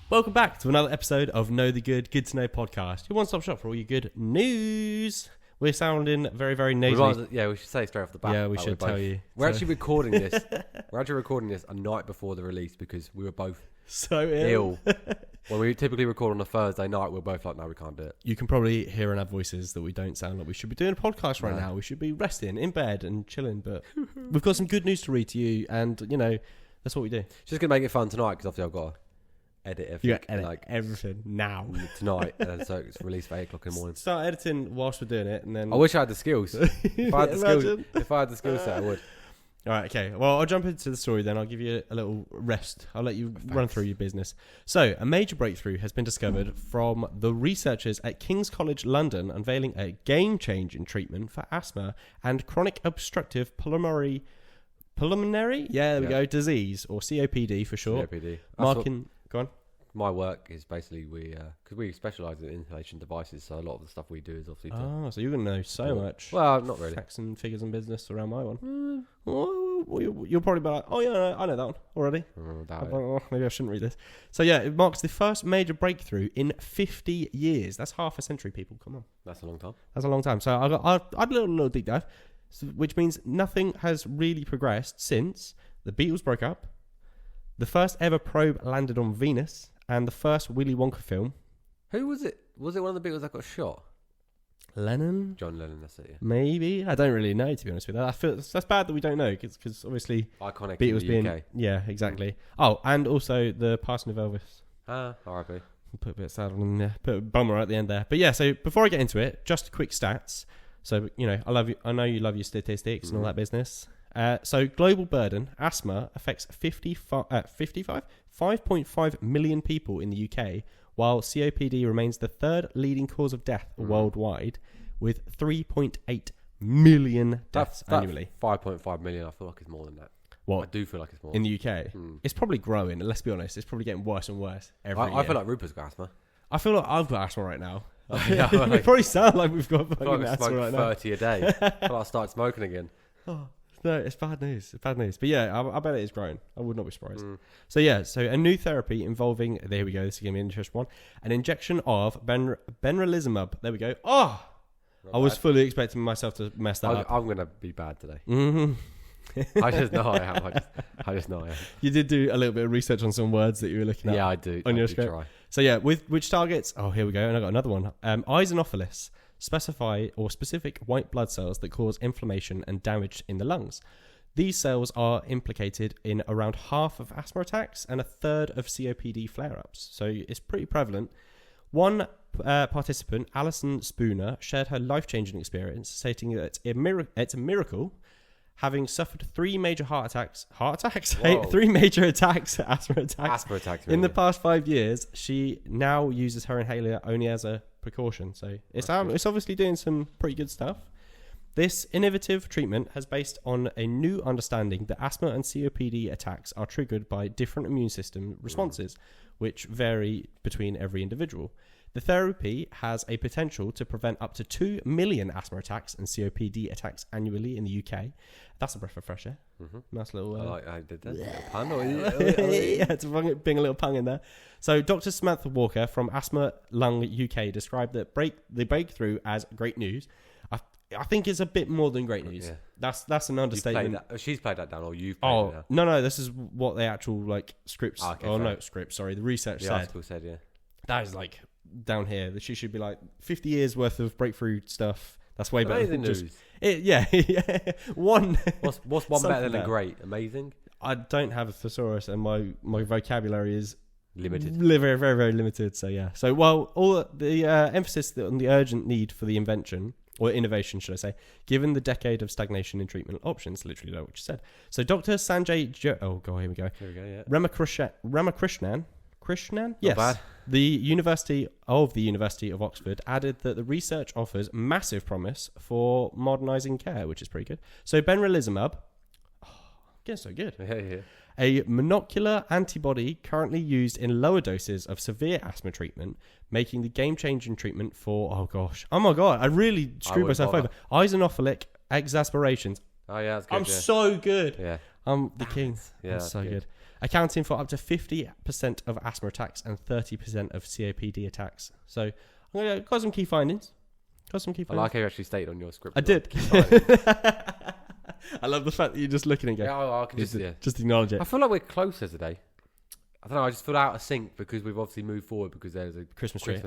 Welcome back to another episode of Know the Good to Know podcast, your one-stop shop for all your good news. We're sounding very, very nasally. We should say straight off the bat. Yeah, we should tell you. We're actually recording this. We're actually recording this a night before the release because we were both so ill. When we typically record on a Thursday night, we're both like, no, we can't do it. You can probably hear in our voices that we don't sound like we should be doing a podcast right now. We should be resting in bed and chilling, but we've got some good news to read to you, and, you know, that's what we do. Just going to make it fun tonight because obviously I've got to edit everything. You edit like everything now. Tonight, and so it's released at 8 o'clock in the morning. Start editing whilst we're doing it, and then... I wish I had the skills. If I had the skill set, I would. All right, okay. Well, I'll jump into the story then. I'll give you a little rest. I'll let you run through your business. So, a major breakthrough has been discovered from the researchers at King's College London, unveiling a game-changing treatment for asthma and chronic obstructive pulmonary disease, or COPD for short. COPD. Go on. My work is basically because we specialise in inhalation devices, so a lot of the stuff we do is obviously. So you're going to know so much. Well, not really. Facts and figures and business around my one. You'll probably be like, oh yeah, I know that one already. Maybe I shouldn't read this. So yeah, it marks the first major breakthrough in 50 years. That's half a century, people. Come on. That's a long time. That's a long time. So I had a little deep dive, which means nothing has really progressed since the Beatles broke up, the first ever probe landed on Venus, and the first Willy Wonka film. Who was it? Was it one of the Beatles that got shot? Lennon? John Lennon, that's it, yeah. Maybe. I don't really know, to be honest with you. I feel that's bad that we don't know, because obviously... Iconic Beatles in the UK. Yeah, exactly. Oh, and also the passing of Elvis. R.I.P. Put a bit of sad on there. Put a bummer at the end there. But yeah, so before I get into it, just quick stats. So, you know, I know you love your statistics and all that business. So global burden, asthma affects 5.5 million people in the UK, while COPD remains the third leading cause of death worldwide, with 3.8 million deaths annually. 5.5 million, I feel like it's more than that. What? I do feel like it's more. In the UK? It's probably growing, let's be honest. It's probably getting worse and worse every year. I feel like Rupert's got asthma. I feel like I've got asthma right now. Yeah, we probably sound like we've got fucking asthma right now. 30 a day. I feel like I start smoking again. Oh. No, it's bad news. It's bad news. But yeah, I bet it is growing. I would not be surprised. So yeah, so a new therapy involving, there we go, this is going to be an interesting one, an injection of benralizumab. There we go. Oh! I was fully expecting myself to mess that up. I'm going to be bad today. Mm-hmm. I just know I am. I just know I am. You did do a little bit of research on some words that you were looking at. Yeah, I do. On your script. Try. So yeah, with which targets, oh, here we go. And I got another one. Eosinophilus. Specific white blood cells that cause inflammation and damage in the lungs. These cells are implicated in around half of asthma attacks and a third of COPD flare-ups. So it's pretty prevalent. One participant, Alison Spooner, shared her life-changing experience, stating that it's a miracle, having suffered three major asthma attacks in the past 5 years. She now uses her inhaler only as a precaution. So it's obviously doing some pretty good stuff. This innovative treatment has based on a new understanding that asthma and COPD attacks are triggered by different immune system responses, which vary between every individual. The therapy has a potential to prevent up to 2 million asthma attacks and COPD attacks annually in the UK. That's a breath of fresh air. Nice little... I did that. Little pun. Yeah, it's being a little pun in there. So Dr. Samantha Walker from Asthma Lung UK described the breakthrough as great news. I think it's a bit more than great news. Yeah. That's an understatement. She's played that down, or you've played it down? No, this is what the actual scripts... the research said. The article said, yeah. That is down here. That she should be 50 years worth of breakthrough stuff. That's way better than news. One. What's one better than a great? Amazing? I don't have a thesaurus, and my vocabulary is limited. Very, very, very limited. So yeah. So while all the emphasis on the urgent need for the invention, or innovation, should I say, given the decade of stagnation in treatment options, literally what you said. So Dr. Sanjay... here we go. Yeah. Ramakrishnan? Yes. Not bad. The University of Oxford added that the research offers massive promise for modernising care, which is pretty good. So benralizumab... getting so good. Yeah. A monocular antibody currently used in lower doses of severe asthma treatment, making the game-changing treatment for... Oh my God, I really screwed myself over. Eosinophilic exasperations. Oh yeah, that's good. I'm so good. Yeah. I'm the king. Yeah, I'm so good. accounting for up to 50% of asthma attacks and 30% of COPD attacks. So got some key findings. I like how you actually stated on your script. I did. I love the fact that you're just looking and going, I can just acknowledge it. I feel like we're closer today. I don't know. I just feel out of sync because we've obviously moved forward because there's a Christmas tree.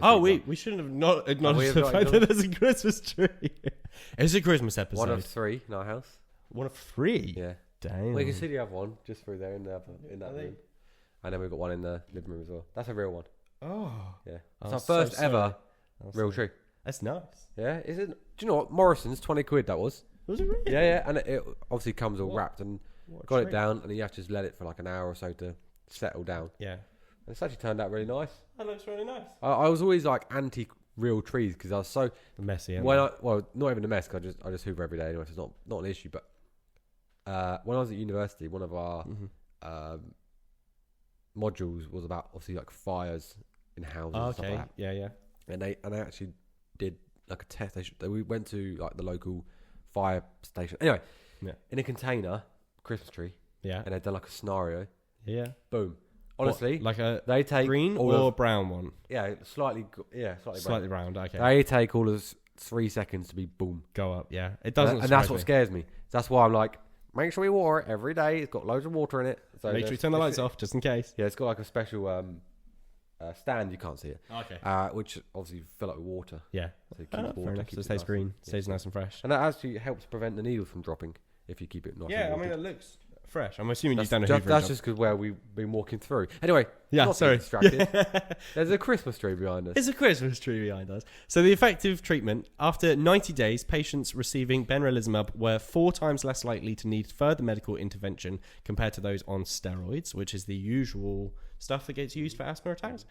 We shouldn't have not acknowledged the fact that there's a Christmas tree. It's a Christmas episode. One of 3 in our house. One of 3? Yeah. Damn. Well, you can see the other one just through there in that room. And then we've got one in the living room as well. That's a real one. Oh. Yeah. It's our first ever real tree. That's nice. Yeah. Is it? Do you know what? Morrison's, 20 quid that was. Was it really? Yeah. And it obviously comes all wrapped and got it down, and you have to just let it for like an hour or so to settle down. Yeah. And it's actually turned out really nice. That looks really nice. I was always like anti real trees because I was so messy. Well, not even a mess because I just hoover every day anyway, so it's not an issue. But when I was at university, one of our modules was about obviously like fires in houses and stuff like that. Yeah. And they actually did like a test. We went to like the local fire station. Anyway, in a container, Christmas tree. Yeah. And they'd done like a scenario. Yeah. Boom. Honestly, what, like they take green or brown one. Yeah, slightly round. Okay. They take all of 3 seconds to be boom go up. Yeah, it doesn't. And that's what scares me. That's why I'm like, make sure we water it every day. It's got loads of water in it. So make sure you turn the lights off just in case. Yeah, it's got like a special stand. You can't see it. Okay. Which obviously you fill up with water. Yeah. So it keeps water. So it stays green, stays nice and fresh. And that actually helps prevent the needle from dropping if you keep it nice. Yeah, I mean it looks fresh. I'm assuming you've done a That's hoovering just because where we've been walking through. Anyway, yeah, sorry. Distracted. There's a Christmas tree behind us. There's a Christmas tree behind us. So the effective treatment, after 90 days, patients receiving benralizumab were 4 times less likely to need further medical intervention compared to those on steroids, which is the usual stuff that gets used for asthma attacks.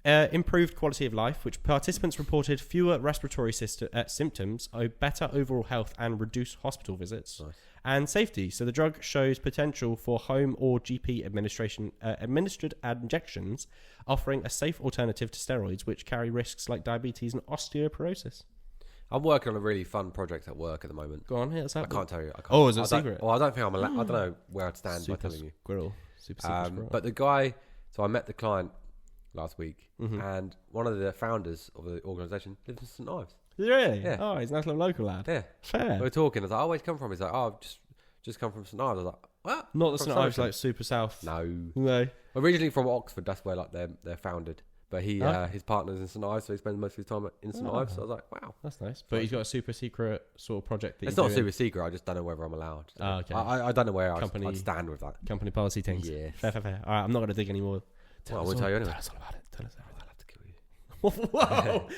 Improved quality of life, which participants reported fewer respiratory symptoms, better overall health, and reduced hospital visits. Nice. And safety. So the drug shows potential for home or GP administered injections, offering a safe alternative to steroids, which carry risks like diabetes and osteoporosis. I'm working on a really fun project at work at the moment. Go on, here. I can't tell you. Oh, is it a secret? Well, I don't think I'm allowed. I don't know where I'd stand by telling you. Super squirrel. But the guy, so I met the client last week, and one of the founders of the organisation lives in St Ives. Really? Yeah. Oh, he's a nice little local lad. Yeah. Fair. We were talking. I was like, "Oh, where'd you come from?" He's like, "Oh, I've just come from St Ives." I was like, "What?" Not the St Ives, like super south. No. Originally from Oxford. That's where like they're founded. But his partner's in St Ives, so he spends most of his time in St Ives. So I was like, "Wow, that's nice." But he's got a super secret sort of project. It's not super secret. I just don't know whether I'm allowed. Okay. I don't know where I'd stand with that. Company policy things. Yeah. Fair. All right, I'm not going to dig anymore. I won't tell you anyway. Tell us all about it. Tell us everything. I'll have to kill you. Whoa!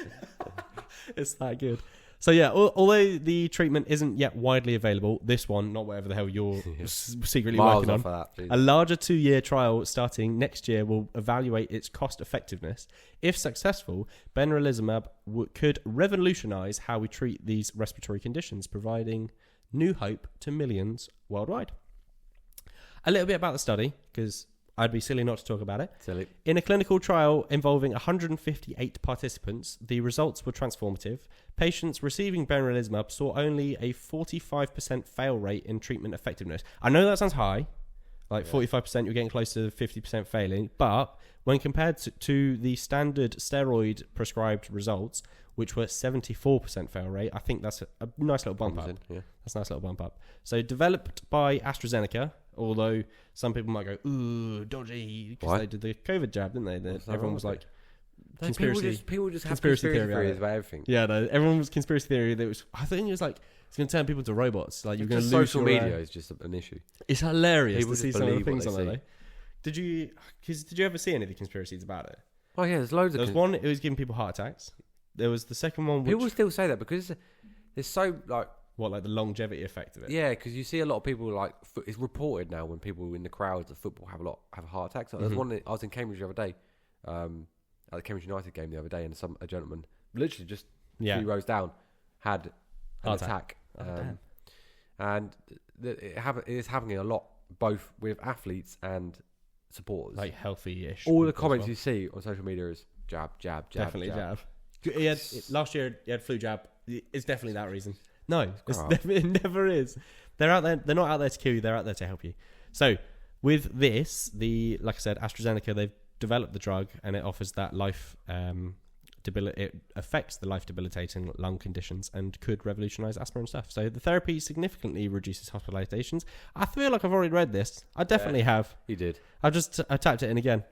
It's that good. So yeah, although the treatment isn't yet widely available, this one, not whatever the hell you're secretly working on, that, a larger 2-year trial starting next year will evaluate its cost effectiveness. If successful, benralizumab could revolutionize how we treat these respiratory conditions, providing new hope to millions worldwide. A little bit about the study, because I'd be silly not to talk about it. Silly. In a clinical trial involving 158 participants, the results were transformative. Patients receiving benralizumab saw only a 45% fail rate in treatment effectiveness. I know that sounds high, like 45%, you're getting close to 50% failing, but when compared to the standard steroid prescribed results, which were 74% fail rate, I think that's a nice little bump up. That's a nice little bump up. So developed by AstraZeneca, although some people might go, ooh, dodgy, because they did the COVID jab, didn't they? Everyone was like, conspiracy. People just have conspiracy theories about everything. Yeah, no, everyone was conspiracy theory. That was, I think it was like, it's going to turn people to robots. Like you're going to lose social media is just an issue. It's hilarious people to see some of the things on there. Did you ever see any of the conspiracies about it? Oh yeah, there's loads of. There was one. It was giving people heart attacks. There was the second one. People still say that because it's so like. What, like the longevity effect of it? Yeah, because you see a lot of people like it's reported now when people in the crowds of football have heart attacks. Like, there's one. I was in Cambridge the other day, at the Cambridge United game the other day, and a gentleman literally just a few rows down had an attack. And it is happening a lot, both with athletes and supporters. Like healthy-ish. All the comments you see on social media is jab, jab, jab. Definitely jab. Last year he had flu jab. It's definitely that reason. No, it never is. They're out there. They're not out there to kill you. They're out there to help you. So With this, like I said, AstraZeneca, they've developed the drug, and it offers that it affects the life debilitating lung conditions and could revolutionize asthma and stuff. So the therapy significantly reduces hospitalizations. I feel like I've already read this. I definitely have. You did. I typed it in again.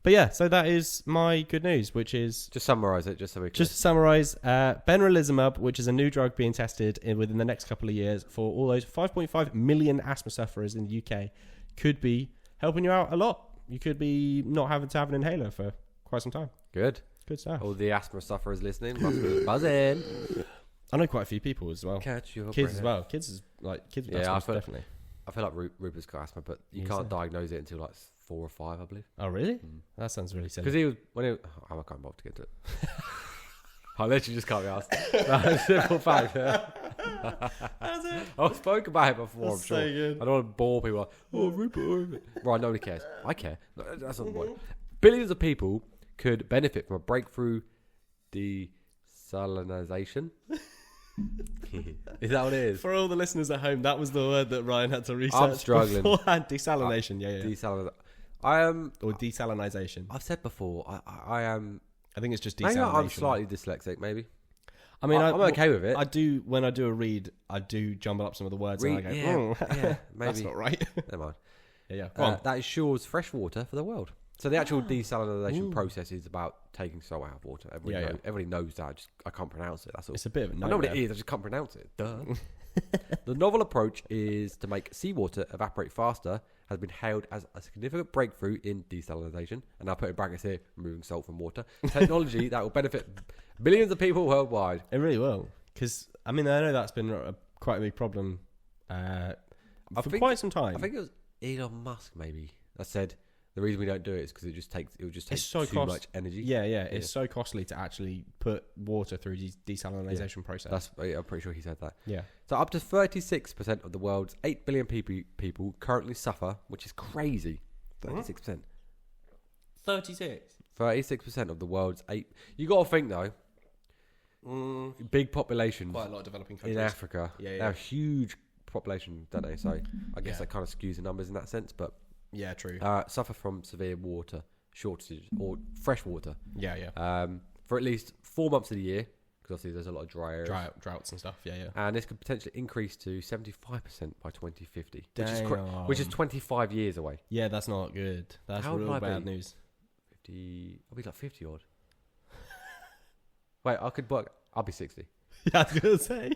But yeah, so that is my good news, which is... Just summarise it, just so we can... Just to summarise, benralizumab, which is a new drug being tested within the next couple of years for all those 5.5 million asthma sufferers in the UK, could be helping you out a lot. You could be not having to have an inhaler for quite some time. Good stuff. All the asthma sufferers listening must be buzzing. I know quite a few people as well. Catch your kids breath. as well. Kids with asthma, definitely. I feel like Rupert's got asthma, but you can't diagnose it until like 4 or 5, I believe. Oh, really? That sounds really silly. Because I can't bother to get to it. I literally just can't be asked. That's a simple fact. That's it. I spoke about it before, That's I'm sure. so good. I don't want to bore people like, Rupert. Right, nobody cares. I care. No, that's not the point. Billions of people could benefit from a breakthrough desalinization. Is that what it is? For all the listeners at home, that was the word that Ryan had to research. I'm struggling. Desalination, yeah. Desalinization. Or desalinization. I've said before, I am... I think it's just maybe desalination. I'm slightly dyslexic, maybe. I mean, I'm okay with it. I do, when I do a read, I do jumble up some of the words and I go, yeah, maybe. That's not right. Never mind. Yeah. Go on. That ensures fresh water for the world. So the actual desalinization process is about taking salt out of water. Everybody knows that. I can't pronounce it. That's all. It's a bit of a nightmare. I know what it is. I just can't pronounce it. Duh. The novel approach is to make seawater evaporate faster. Has been hailed as a significant breakthrough in desalinization, and I'll put in brackets here, removing salt from water. Technology that will benefit billions of people worldwide. It really will, because I mean, I know that's been quite a big problem for quite some time. I think it was Elon Musk maybe that said the reason we don't do it is because it would just take so too much energy. Yeah. It's so costly to actually put water through the desalinization process. I'm pretty sure he said that. Yeah. So up to 36% of the world's 8 billion people currently suffer, which is crazy. 36%. 36% of the world's 8. You got to think though. Big populations. Quite a lot of developing countries in Africa. Yeah. They have a huge population, don't they? So I guess that kind of skews the numbers in that sense, but. Yeah, true. Suffer from severe water shortages or fresh water. Yeah. For at least 4 months of the year, because obviously there's a lot of dry areas. Droughts and stuff. Yeah. And this could potentially increase to 75% by 2050, which is 25 years away. Yeah, that's not good. That's real bad news. 50. I'll be like 50 odd. Wait, I'll be 60. Yeah, I was going to say.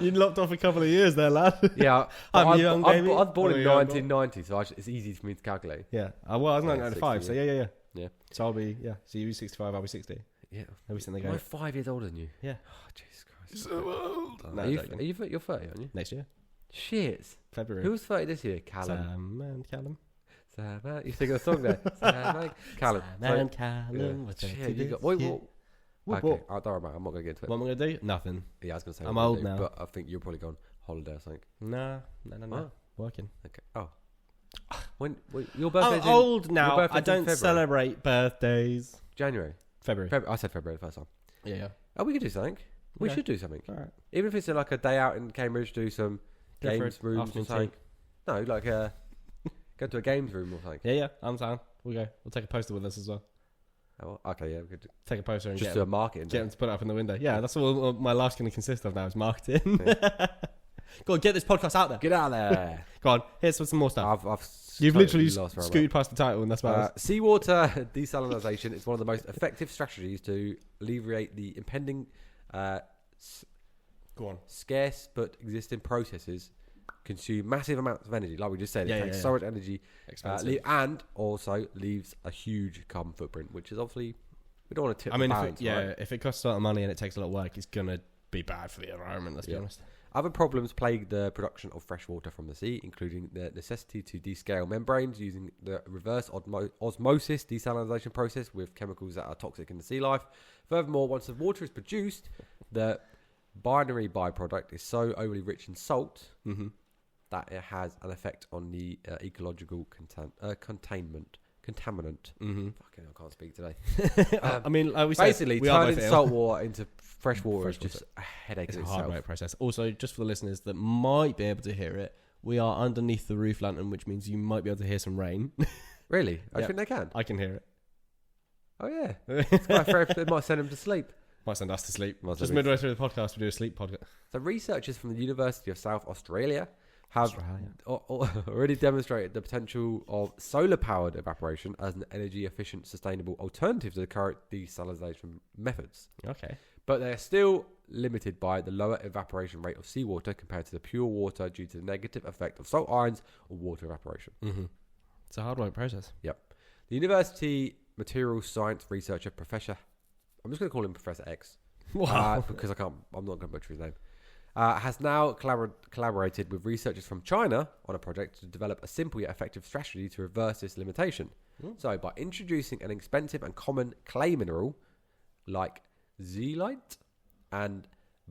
You lopped off a couple of years there, lad. Yeah. I'm young, baby. I was born in 1990, so it's easy for me to calculate. Yeah. Well, I was 1995, so yeah. Yeah. So I'll be, So you'll be 65, I'll be 60. Yeah. Maybe something I'm 5 years older than you. Yeah. Oh, Jesus Christ. So old. No, you're 30, aren't you? Next year. Shit. February. Who was 30 this year? Callum. Sam and Callum. You singing a song there? Sam and Callum. Sam and Callum. Shit, you got... What? Okay, I don't remember. I'm not going to get into it. What am I going to do? Nothing. Yeah, I was going to say I'm old now. But I think you're probably going holiday or something. No. Oh. Working. Okay. Oh. When your birthday's I'm old now. I don't February. Celebrate birthdays. January. February. I said February the first time. Yeah. Oh, we could do something. We should do something. All right. Even if it's like a day out in Cambridge, do some games rooms or something. No, like go to a games room or something. Yeah. I'm down. We'll go. We'll take a poster with us as well. Oh, okay, yeah, we could take a poster and just do a marketing. Get them to put it up in the window. Yeah, that's all my life's going to consist of now is marketing. Yeah. Go on, get this podcast out there. Get out there. Go on, here's some more stuff. You've totally literally scooted past the title, and that's why. Seawater desalinization is one of the most effective strategies to alleviate the impending, scarce but existing processes. Consume massive amounts of energy, like we just said. It takes so much energy, and also leaves a huge carbon footprint, which is obviously we don't want to tip. If it costs a lot of money and it takes a lot of work, it's gonna be bad for the environment. Let's be honest. Other problems plague the production of fresh water from the sea, including the necessity to descale membranes using the reverse osmosis desalinization process with chemicals that are toxic in the sea life. Furthermore, once the water is produced, the binary byproduct is so overly rich in salt. That it has an effect on the ecological contaminant. Fucking, I can't speak today. I mean, like we basically, said, turning salt water into fresh water is just a headache. It's a hard work process. Also, just for the listeners that might be able to hear it, we are underneath the roof lantern, which means you might be able to hear some rain. Really? I Yep. think they can. I can hear it. Oh yeah. It's quite fair if they might send them to sleep. Might send us to sleep. Might Just send midway through the podcast, we do a sleep podcast. So researchers from the University of South Australia have Australia. already demonstrated the potential of solar-powered evaporation as an energy-efficient, sustainable alternative to the current desalination methods. Okay. But they are still limited by the lower evaporation rate of seawater compared to the pure water due to the negative effect of salt ions on water evaporation. Mm-hmm. It's a hard work process. Yep. The university materials science researcher, Professor... I'm just going to call him Professor X. Wow. Because I'm not going to butcher his name. Has now collaborated with researchers from China on a project to develop a simple yet effective strategy to reverse this limitation. So, by introducing an expensive and common clay mineral like zeolite and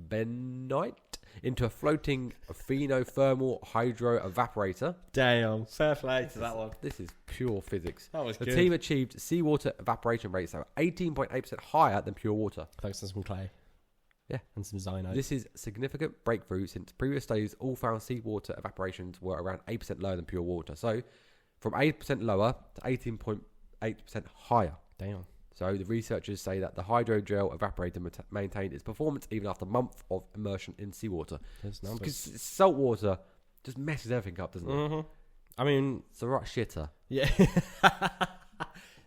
benite into a floating phenothermal hydro evaporator. Damn. Fair play to that one. This is pure physics. That was The good. team achieved seawater evaporation rates that were 18.8% higher than pure water. Thanks to some clay. Yeah. And some cyanide. This is significant breakthrough since previous studies all found seawater evaporations were around 8% lower than pure water. So, from 8% lower to 18.8% higher. Damn. So, the researchers say that the hydrogel evaporator maintained its performance even after a month of immersion in seawater. There's numbers. Because salt water just messes everything up, doesn't it? Mm-hmm. I mean... It's a right shitter. Yeah.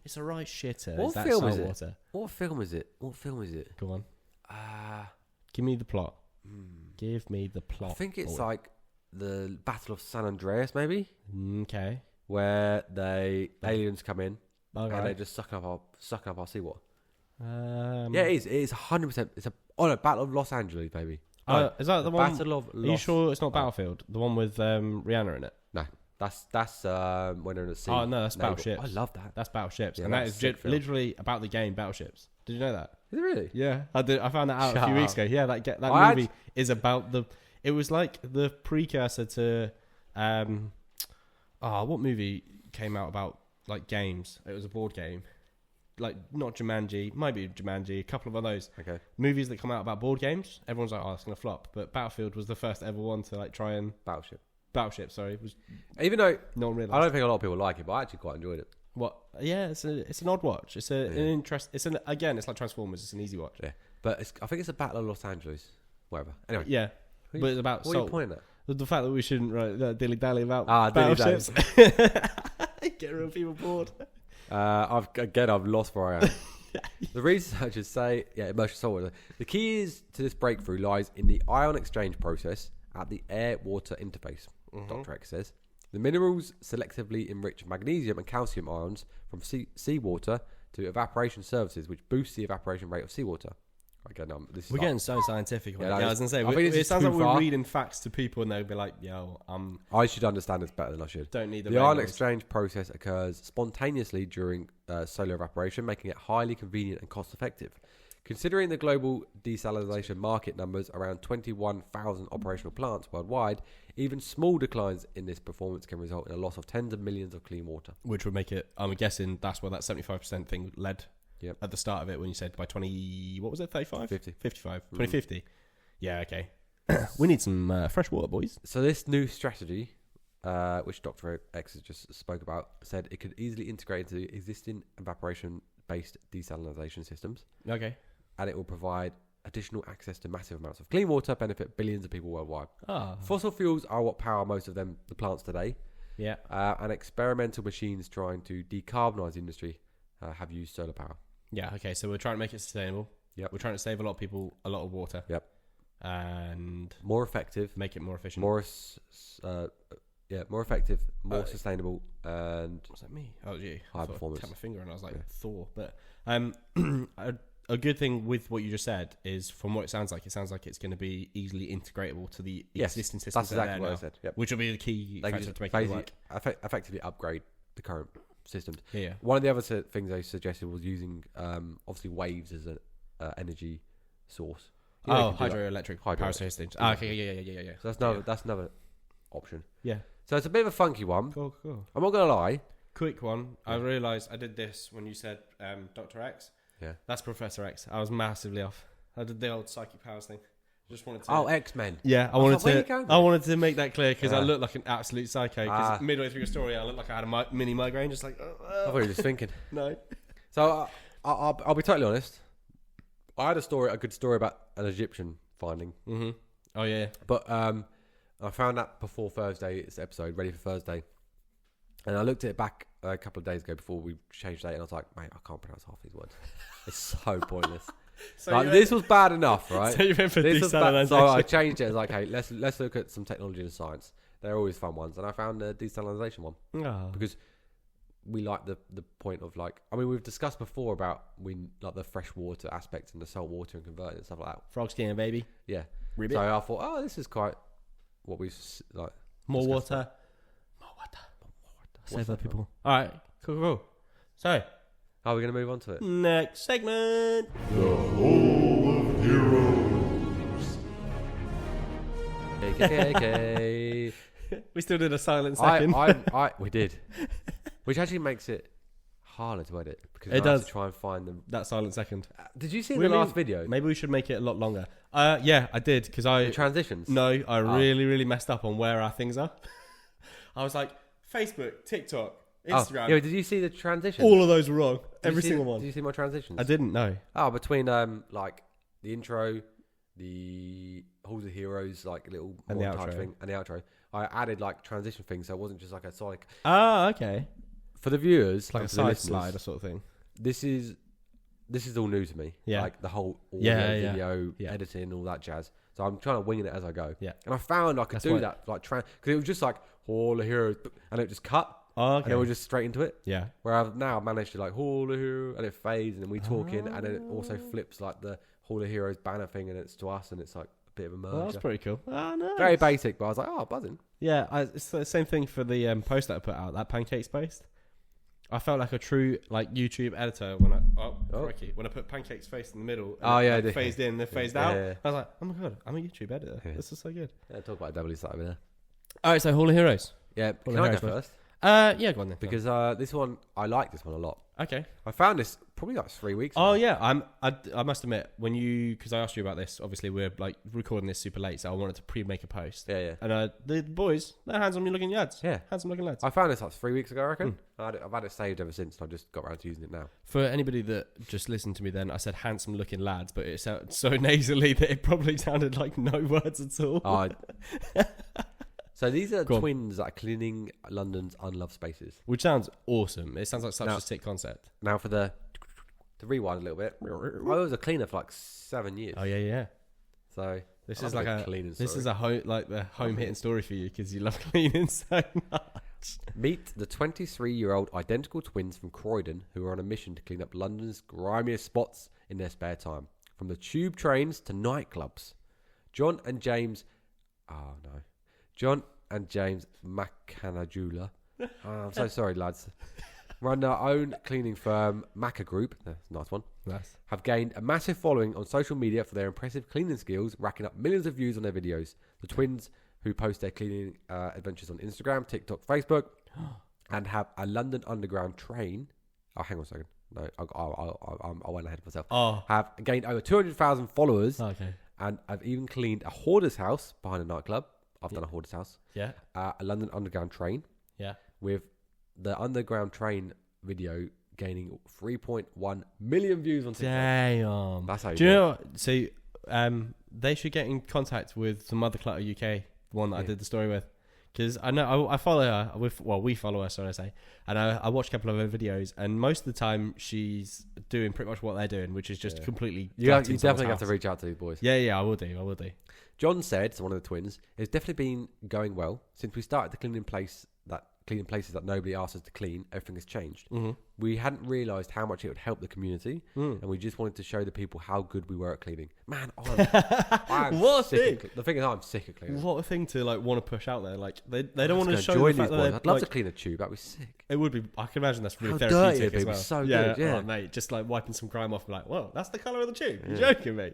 It's a right shitter. What Is that film is salt it? water? What film is it? Go on. Uh, Give me the plot. Give me the plot. I think it's boy. like the Battle of San Andreas, maybe, Okay. where aliens come in Okay. and they're just sucking up our seawater. Yeah, Yeah, it is. It is 100%. It's a Battle of Los Angeles, baby. Is that the one? Battle of Are you sure it's not Battlefield? The one with Rihanna in it? No, that's when they're in the sea. Oh no, that's Naval. Battleships. I love that. That's Battleships, Yeah, and that that's is a sick film. literally about the game Battleships. Did you know that? Is it really? Yeah, I did. I found that out a Shut few weeks up. ago. Yeah, that I movie is about the. It was like the precursor to, what movie came out about like games? It was a board game, like not Jumanji, might be Jumanji, a couple of those Okay. movies that come out about board games. Everyone's like, oh, it's gonna flop, but Battlefield was the first ever one to like try and Battleship. Sorry, was Even though no one realised. I don't think a lot of people like it, but I actually quite enjoyed it. What? Yeah, it's an odd watch. It's an interest. It's like Transformers. It's an easy watch. Yeah, but I think it's a Battle of Los Angeles, whatever. Anyway, Yeah, but it's about what are you salt. pointing at? The fact that we shouldn't write dilly dally about dilly-dally. battleships. Get real people bored. I've lost where I am. The researchers say, immersion salt water. The key to this breakthrough lies in the ion exchange process at the air-water interface. Dr. X says the minerals selectively enrich magnesium and calcium ions from seawater to evaporation services, which boosts the evaporation rate of seawater. Again, We're getting so scientific. Yeah, I was gonna say, I think this it is sounds too like we're far. reading facts to people, and they'll be like, "Yo, I should understand this better than I should. don't need the The ion rainbows." exchange process occurs spontaneously during solar evaporation, making it highly convenient and cost effective. Considering the global desalination market numbers around 21,000 operational plants worldwide, even small declines in this performance can result in a loss of tens of millions of clean water. Which would make it. I'm guessing that's where that 75% thing led. Yep. At the start of it, when you said by 20, what was it? 35, 50. 55, 2050. Yeah, okay. We need some fresh water, boys. So this new strategy, which Dr. X has just spoke about, said it could easily integrate into existing evaporation-based desalination systems. Okay. And it will provide additional access to massive amounts of clean water, benefit billions of people worldwide. Fossil fuels are what power most of the plants today. Yeah. And experimental machines trying to decarbonise the industry have used solar power. Yeah, okay, so we're trying to make it sustainable. Yep. We're trying to save a lot of people a lot of water. Yep. And more effective. make it more efficient. More effective, more sustainable, and... Was that me? Oh, gee. High performance. I tapped my finger and I was like, Thor. But a good thing with what you just said is, from what it sounds like it's going to be easily integratable to the existing systems. That's exactly what I said. Yep. Which will be the key They factor can to make just it work. effectively upgrade the current systems. Yeah. One of the other things they suggested was using, obviously, waves as an energy source. You know, you can do hydroelectric power Hydroelectric. stations. Okay, yeah. So that's another option. Yeah. So it's a bit of a funky one. Cool. I'm not going to lie. Quick one. I realised I did this when you said Dr. X. Yeah. That's Professor X. I was massively off. I did the old psychic powers thing. Just wanted to. Oh, X-Men. Yeah, I wanted to make that clear because I look like an absolute psycho. Because midway through your story, I looked like I had a mini migraine, just like. I thought you were just thinking. No. So I'll be totally honest. I had a good story about an Egyptian finding. Mm-hmm. Oh yeah. But I found that before Thursday's episode, ready for Thursday, and I looked at it back a couple of days ago before we changed date, and I was like, mate, I can't pronounce half these words. It's so pointless. So like, this was bad enough, right? So you went for desalinization. So I changed it. I was like, hey, let's look at some technology and science. They're always fun ones, and I found the desalinization one because we like the point of like. I mean, we've discussed before about like the freshwater aspect and the salt water and converting and stuff like that. Frog skin, baby. Yeah. Ribbit. So I thought, oh, this is quite what we've like. More water. Save the people. All right, cool. So. Are we going to move on to it? Next segment. The Hall of Heroes. KTGGTKpod. We still did a silent second. We did. Which actually makes it harder to edit. Because it does. have to try and find them. That silent second. Did you see the last video? Maybe we should make it a lot longer. Yeah, I did. Because the transitions? No, I really messed up on where our things are. I was like, Facebook, TikTok, Instagram. Yeah, did you see the transitions? All of those were wrong. Every single one. Did you see my transitions? I didn't know. Oh, between like the intro, the Halls of Heroes, like little and the montage outro thing, and the outro, I added like transition things, so it wasn't just like a solid. Ah, okay. For the viewers, like a side slide or sort of thing. This is all new to me. Yeah. Like the whole audio, video, editing, all that jazz. So I'm trying to wing it as I go. Yeah. And I found I could do that, like because it was just like Hall of Heroes, and it just cut. Oh, okay. And then we're just straight into it. Yeah. Where I've now managed to like Hall of Heroes, and it fades, and then we talk in, and then it also flips like the Hall of Heroes banner thing, and it's to us, and it's like a bit of a merger. Oh, that's pretty cool. Oh, nice. Very basic, but I was like, oh, buzzing. Yeah, it's the same thing for the post that I put out, that pancakes post. I felt like a true like YouTube editor when I put pancakes face in the middle. And phased in, then phased out. Yeah. I was like, oh my god, I'm a YouTube editor. Yeah. This is so good. Yeah, talk about W side over there. All right, so Hall of Heroes. Yeah, can I go first? Yeah, go on then. Because this one, I like this one a lot. Okay. I found this probably like 3 weeks ago. Oh, yeah. I must admit, because I asked you about this, obviously we're like recording this super late, so I wanted to pre-make a post. Yeah. And the boys, they're handsome looking lads. Yeah. Handsome looking lads. I found this like 3 weeks ago, I reckon. I've had it saved ever since, and I just got around to using it now. For anybody that just listened to me then, I said handsome looking lads, but it sounded so nasally that it probably sounded like no words at all. So these are twins that are cleaning London's unloved spaces. Which sounds awesome. It sounds like such a sick concept. Now to rewind a little bit. I was a cleaner for like 7 years. Oh yeah. So this is like a home hitting story for you because you love cleaning so much. Meet the 23-year-old identical twins from Croydon who are on a mission to clean up London's grimiest spots in their spare time, from the tube trains to nightclubs. John and James Macanajula. I'm so sorry, lads. Run their own cleaning firm, Maca Group. That's a nice one. Nice. Have gained a massive following on social media for their impressive cleaning skills, racking up millions of views on their videos. The twins, who post their cleaning adventures on Instagram, TikTok, Facebook, and have a London Underground train. Oh, hang on a second. No, I went ahead of myself. Have gained over 200,000 followers. Okay. And I've even cleaned a hoarder's house behind a nightclub. I've done a hoarder's house. Yeah. A London Underground train. Yeah. With the Underground train video gaining 3.1 million views on TikTok. Damn. That's how you do. You know what? So they should get in contact with some other Clutter UK, the one that I did the story with. Because I know I follow her. We follow her, so I say. And I watched a couple of her videos, and most of the time she's doing pretty much what they're doing, which is just completely. You definitely have to reach out to these boys. Yeah, I will do. John said, so one of the twins, it's definitely been going well since we started the cleaning places that nobody asked us to clean. Everything has changed. Mm-hmm. We hadn't realised how much it would help the community, and we just wanted to show the people how good we were at cleaning. Man, I'm what sick. The thing is, I'm sick at cleaning. What a thing to want to push out there. Like they don't want to show the fact that I'd love to clean a tube. That'd be sick. It would be. I can imagine that's really how therapeutic dirty as well. So good. Yeah, mate, just like wiping some grime off and like, whoa, that's the colour of the tube. You're joking, mate.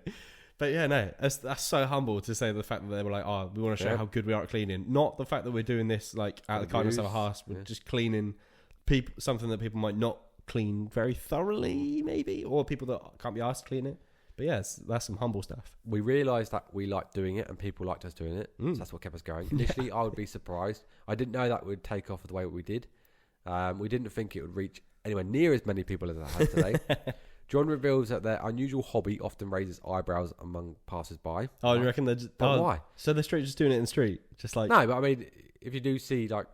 But yeah, no, that's so humble to say the fact that they were like, we want to show how good we are at cleaning. Not the fact that we're doing this like out of the kindness of our hearts. We're just cleaning something that people might not clean very thoroughly, maybe, or people that can't be asked to clean it. But yeah, that's some humble stuff. We realised that we liked doing it and people liked us doing it. So that's what kept us going. Initially, I would be surprised. I didn't know that would take off the way we did. We didn't think it would reach anywhere near as many people as it has today. John reveals that their unusual hobby often raises eyebrows among passers-by. Oh, you reckon they're just... Oh, why? So they're straight just doing it in the street? Just like... No, but I mean, if you do see, like,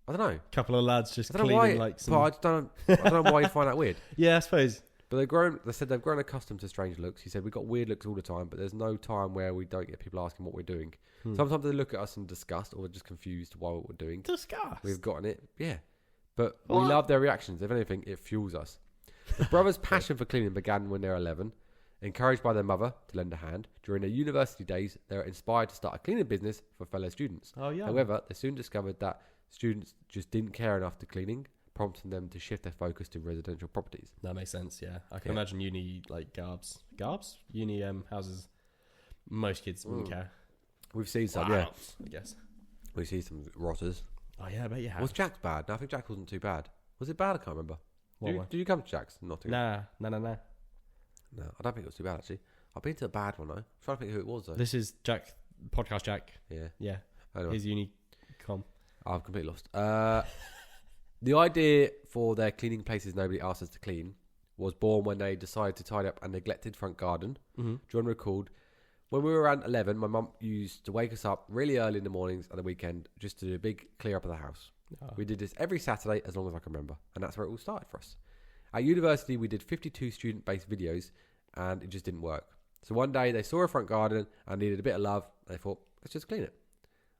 I don't know. A couple of lads just I don't know cleaning why, like some... but I don't know why you find that weird. Yeah, I suppose. But they said they've grown accustomed to strange looks. He said, we've got weird looks all the time, but there's no time where we don't get people asking what we're doing. Sometimes they look at us in disgust or just confused why what we're doing. Disgust? We've gotten it, yeah. But we love their reactions. If anything, it fuels us. The brothers' passion for cleaning began when they were 11. Encouraged by their mother to lend a hand, during their university days, they were inspired to start a cleaning business for fellow students. Oh, yeah. However, they soon discovered that students just didn't care enough to cleaning, prompting them to shift their focus to residential properties. That makes sense, yeah. I can imagine uni, like, Garbs? Uni houses, most kids wouldn't care. We've seen some, I guess. We've seen some rotters. Oh, yeah, I bet you have. Was Jack's bad? No, I think Jack's wasn't too bad. Was it bad? I can't remember. Did you come to Jack's? Not too bad. Nah. No, I don't think it was too bad, actually. I've been to a bad one, though. I'm trying to think who it was, though. This is Jack, podcast Jack. Yeah. Yeah. Anyway. His uni com. I've completely lost. The idea for their cleaning places nobody asked us to clean was born when they decided to tidy up a neglected front garden. John recalled, when we were around 11, my mum used to wake us up really early in the mornings and the weekend just to do a big clear up of the house. We did this every Saturday as long as I can remember, and that's where it all started for us. At university, we did 52 student-based videos, and it just didn't work. So one day, they saw a front garden and needed a bit of love. They thought, let's just clean it.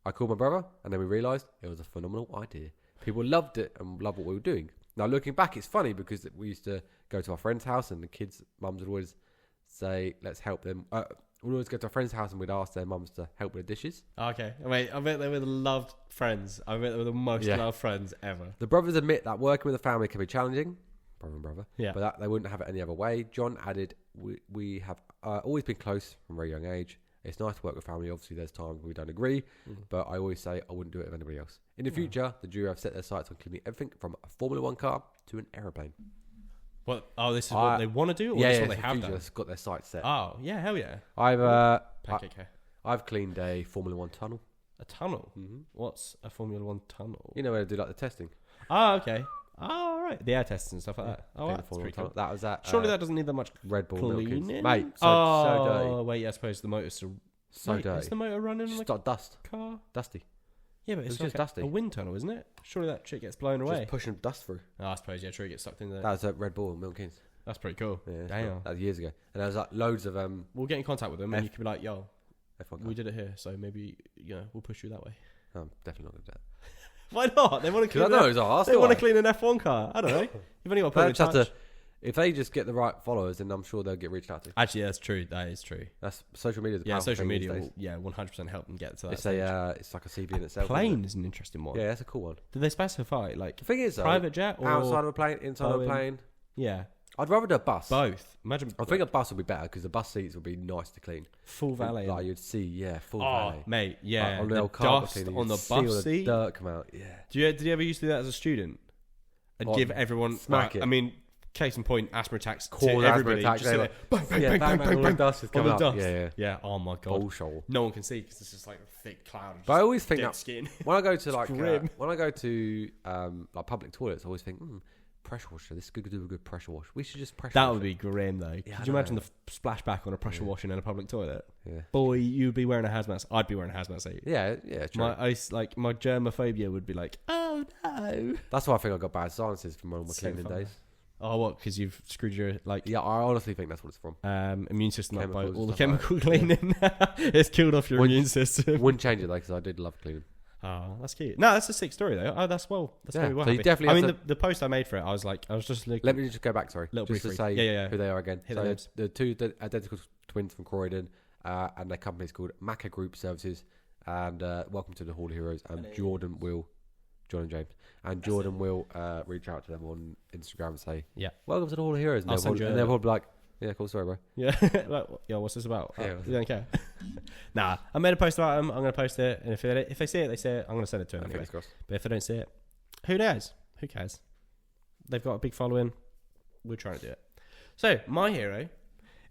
I called my brother, and then we realised it was a phenomenal idea. People loved it and loved what we were doing. Now, looking back, it's funny because we used to go to our friend's house, and the kids' mums would always say, let's help them. We'd always go to a friend's house and we'd ask their mums to help with the dishes. Okay. Wait, I bet they were the loved friends. I bet they were the most loved friends ever. The brothers admit that working with a family can be challenging, brother and brother, yeah, but that they wouldn't have it any other way. John added, we have always been close from a very young age. It's nice to work with family. Obviously, there's times we don't agree, but I always say I wouldn't do it with anybody else. In the future, the duo have set their sights on cleaning everything from a Formula 1 car to an aeroplane. What? Oh, this is what they want to do, or this is what they have done? Just got their sights set. Oh, yeah, hell yeah. I've cleaned a Formula 1 tunnel. A tunnel? What's a Formula 1 tunnel? You know where they do like the testing. Oh, okay. Oh, right. The air tests and stuff like that. Oh, that's pretty cool. That was at surely that doesn't need that much Red Bull cleaning, mate. So dirty. Oh, wait, yeah, I suppose the motor's still... So dirty. Is the motor running on just the got dust. car? Dusty. Yeah, but it's just like dusty. a wind tunnel, isn't it? Surely that shit gets blown away. Just pushing dust through. Oh, I suppose, yeah, true, it gets sucked in there. That was at Red Bull in Milton Keynes. That's pretty cool. Yeah, damn. That was years ago. And there was like loads of... We'll get in contact with them and you can be like, yo, F1 we did it here, so maybe, we'll push you that way. I'm definitely not going to do that. Why not? They want to clean. They want to clean an F1 car. I don't know. You've only got to put in touch. If they just get the right followers, then I'm sure they'll get reached out to. Actually, that's true. That is true. That's social media. Yeah, social media will 100% help them get to that. It's like a CV in itself. Plane is an interesting one. Yeah, that's a cool one. Did they specify like the thing is private jet or outside of a plane, inside of a plane? Yeah, I'd rather do a bus. Both. Imagine. I think a bus would be better because the bus seats would be nice to clean. Full valet. Like you'd see, full valet. Mate, yeah. Like on the dust cleaning, on the bus seat. The dirt come out. Yeah. Did you ever used to do that as a student? And give everyone smack it. I mean, case in point, asthma attacks to everybody. Just sit there, bang, bang, bang, dust is coming up. Yeah. Oh my god. Bullshit. No one can see because it's just like a thick cloud. But I always think that skin. when I go to like like public toilets, I always think pressure washer. This could do a good pressure wash. We should just pressure. That wash would be grim though. Yeah, could you imagine the splashback on a pressure washing in a public toilet? Yeah. Boy, you'd be wearing a hazmat. I'd be wearing a hazmat suit. Yeah. True. My germophobia would be like, oh no. That's why I think I got bad sinuses from one of my cleaning days. Oh, what? Because you've screwed your Yeah, I honestly think that's what it's from. Immune system up by Chemicals all the and stuff chemical cleaning. It's killed off your immune system. Wouldn't change it though because I did love cleaning. Oh, that's cute. No, that's a sick story though. Oh, that's really well So happy. you definitely. I mean, the post I made for it, I was just looking. Let me just go back. Sorry, just to say who they are again. So the two identical twins from Croydon, and their company is called Macca Group Services. And welcome to the Hall of Heroes. And John and James. And Jordan will reach out to them on Instagram and say, welcome to the Hall of Heroes. And they'll probably be like, yeah, cool story, bro. Yeah. Like, yo, what's this about? Yeah, you don't care. Nah, I made a post about them. I'm going to post it. And if they see it, they see it. I'm going to send it to them anyway. But if they don't see it, who knows? Who cares? They've got a big following. We're trying to do it. So, my hero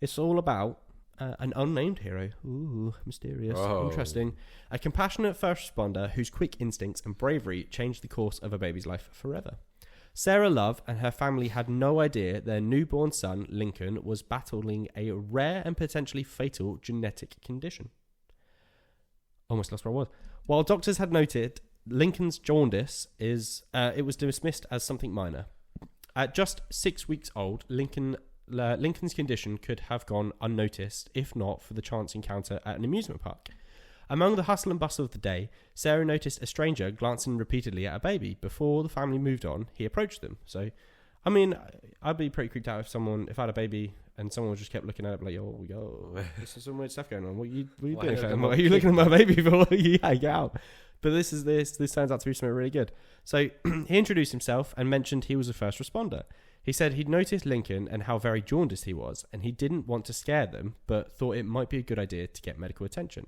It's all about an unnamed hero. Ooh, mysterious. Whoa. Interesting. A compassionate first responder whose quick instincts and bravery changed the course of a baby's life forever. Sarah Love and her family had no idea their newborn son, Lincoln, was battling a rare and potentially fatal genetic condition. Almost lost where I was. While doctors had noted Lincoln's jaundice it was dismissed as something minor. At just 6 weeks old, Lincoln's condition could have gone unnoticed if not for the chance encounter at an amusement park. Among the hustle and bustle of the day, Sarah noticed a stranger glancing repeatedly at a baby. Before the family moved on, he approached them. So, I mean, I'd be pretty creeped out if I had a baby and someone just kept looking at it like, yo, this is some weird stuff going on. What are you doing, fam? What are you looking at my baby for? Yeah, get out. But this turns out to be something really good. So he introduced himself and mentioned he was a first responder. He said he'd noticed Lincoln and how very jaundiced he was, and he didn't want to scare them, but thought it might be a good idea to get medical attention.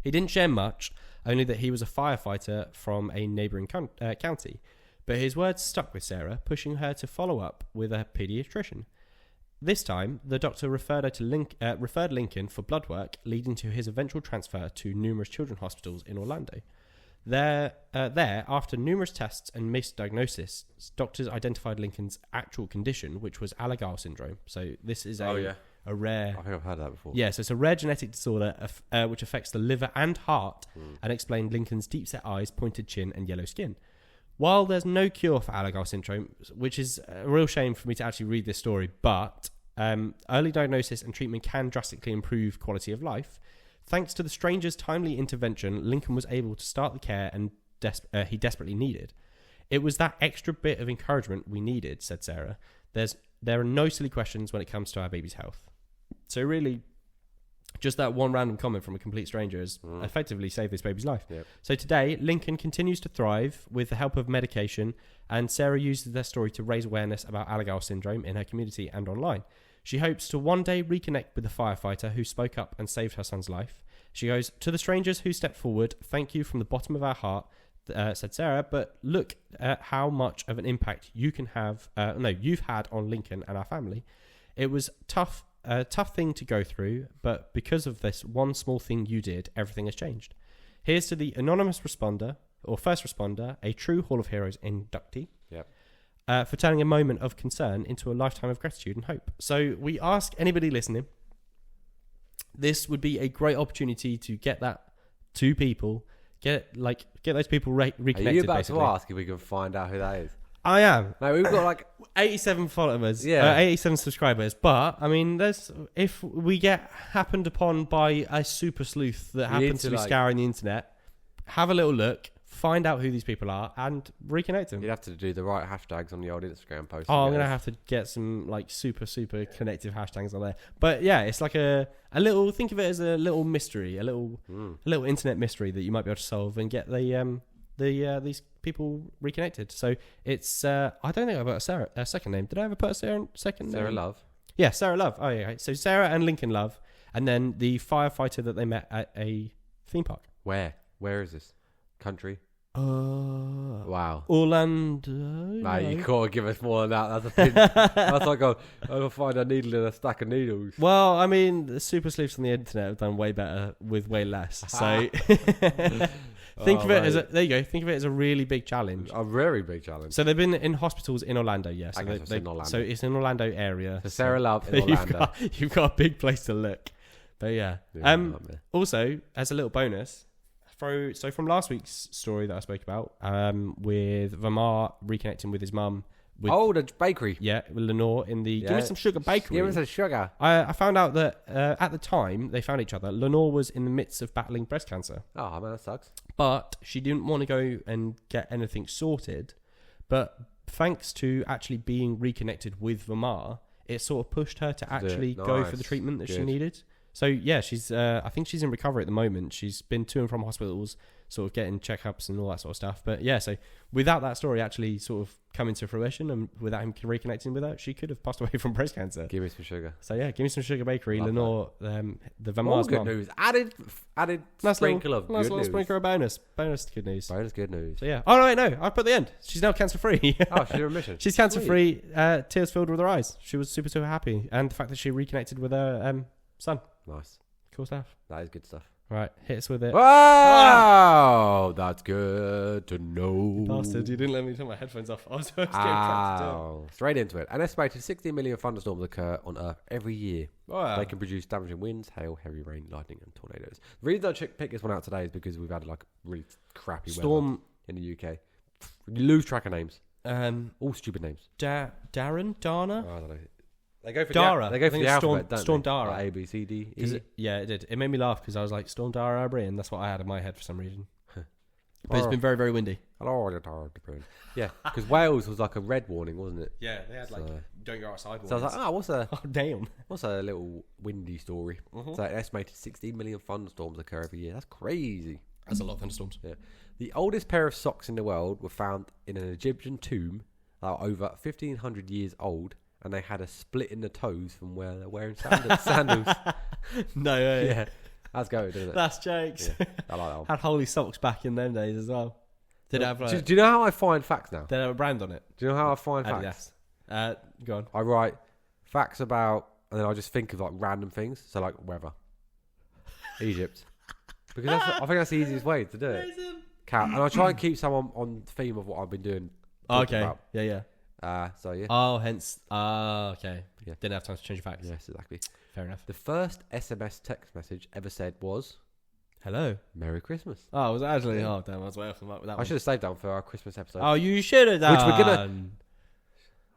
He didn't share much, only that he was a firefighter from a neighbouring county. But his words stuck with Sarah, pushing her to follow up with a paediatrician. This time, the doctor referred Lincoln for blood work, leading to his eventual transfer to numerous children's hospitals in Orlando. There, after numerous tests and misdiagnosis, doctors identified Lincoln's actual condition, which was Alagille syndrome. So this is a rare... I think I've heard that before. Yeah, so it's a rare genetic disorder which affects the liver and heart and explained Lincoln's deep-set eyes, pointed chin and yellow skin. While there's no cure for Alagille syndrome, which is a real shame for me to actually read this story, but early diagnosis and treatment can drastically improve quality of life. Thanks to the stranger's timely intervention, Lincoln was able to start the care and he desperately needed. It was that extra bit of encouragement we needed, said Sarah. There are no silly questions when it comes to our baby's health. So really, just that one random comment from a complete stranger has effectively saved this baby's life. Yep. So today, Lincoln continues to thrive with the help of medication, and Sarah uses their story to raise awareness about Alagille syndrome in her community and online. She hopes to one day reconnect with the firefighter who spoke up and saved her son's life. She goes, "To the strangers who stepped forward, thank you from the bottom of our heart," said Sarah, "but look at how much of an impact you've had on Lincoln and our family. It was a tough thing to go through, but because of this one small thing you did, everything has changed. Here's to the anonymous responder, or first responder, a true Hall of Heroes inductee, for turning a moment of concern into a lifetime of gratitude and hope." So we ask anybody listening, this would be a great opportunity to get that to people, get those people reconnected. Are you about basically. to ask if we can find out who that is? I am. No, we've got like 87 followers, 87 Yeah. subscribers. But I mean, if we get happened upon by a super sleuth that happens to be scouring the internet, have a little look, find out who these people are, and reconnect them. You'd have to do the right hashtags on the old Instagram post. Oh, I'm gonna have to get some like super connective hashtags on there. But yeah, it's like a little. Think of it as a little mystery, a little internet mystery that you might be able to solve and get these people reconnected. So it's I don't think I've got a second name. Did I ever put a second name? Sarah Love. Yeah, Sarah Love. Oh yeah. So Sarah and Lincoln Love, and then the firefighter that they met at a theme park. Where is this country? Wow. Orlando. Mate, you can't give us more than that. That's a pin. That's like I'll find a needle in a stack of needles. Well, I mean, the super sleuths on the internet have done way better with way less. So think of it as a really big challenge. A very big challenge. So they've been in hospitals in Orlando, yes. I guess it's in Orlando. So it's in Orlando area. So Sarah Love in Orlando. You've got a big place to look. But yeah. Also, as a little bonus, so from last week's story that I spoke about, with Vamar reconnecting with his mum. The bakery. Yeah, with Lenore in the Give Me Some Sugar bakery. Give me some sugar. I found out that at the time they found each other, Lenore was in the midst of battling breast cancer. Oh, man, that sucks. But she didn't want to go and get anything sorted. But thanks to actually being reconnected with Vamar, it sort of pushed her to actually go for the treatment that she needed. So yeah, she's. I think she's in recovery at the moment. She's been to and from hospitals, sort of getting checkups and all that sort of stuff. But yeah, so without that story actually sort of coming to fruition, and without him reconnecting with her, she could have passed away from breast cancer. Give me some sugar. So yeah, give me some sugar bakery, Love Lenore, the Van More Mars good mom. news. Added sprinkle of nice good little news. sprinkle of bonus good news. Bonus good news. So yeah. Oh no, wait, no, I put the end. She's now cancer free. Oh, she's in remission. She's cancer free. Tears filled with her eyes. She was super happy, and the fact that she reconnected with her son. Nice. Cool stuff. That is good stuff. Right, hit us with it. Wow, that's good to know. Bastard, you didn't let me turn my headphones off. I was getting trapped to do it. Straight into it. An estimated 60 million thunderstorms occur on Earth every year. Wow. They can produce damaging winds, hail, heavy rain, lightning, and tornadoes. The reason I picked this one out today is because we've had like really crappy Storm weather in the UK. You lose track of names. All stupid names. Darren? Dana? Oh, I don't know. They go for Dara. They go I for think the it's alphabet, don't Storm they? Dara. Like A, B, C, D, E. It did. It made me laugh because I was like, Storm Dara Aubrey, and that's what I had in my head for some reason. But it's been very, very windy. Yeah, because Wales was like a red warning, wasn't it? Yeah, they had like, don't go outside. So I was like, oh, damn. what's a little windy story? So an estimated 16 million thunderstorms occur every year. That's crazy. That's a lot of thunderstorms. Yeah. The oldest pair of socks in the world were found in an Egyptian tomb that are over 1,500 years old, and they had a split in the toes from where they're wearing sandals. No way. Yeah, that's going, doesn't it? That's jokes. Yeah, I like that one. Had holy socks back in them days as well. Did it have like, do you know how I find facts now? did it have a brand on it? Do you know how I find facts? Yes. Go on. I write facts about, and then I just think of like random things. So like weather, Egypt, because I think that's the easiest way to do it. And I try and keep someone on theme of what I've been doing. Okay. About. Yeah. So yeah. Oh, hence. Okay. Yeah. Didn't have time to change your facts. Yes, exactly. Fair enough. The first SMS text message ever said was Hello. Merry Christmas. Oh, was it actually? Oh, damn. I was way off the mark with that I one. should have saved that one for our Christmas episode. Oh, you should have done.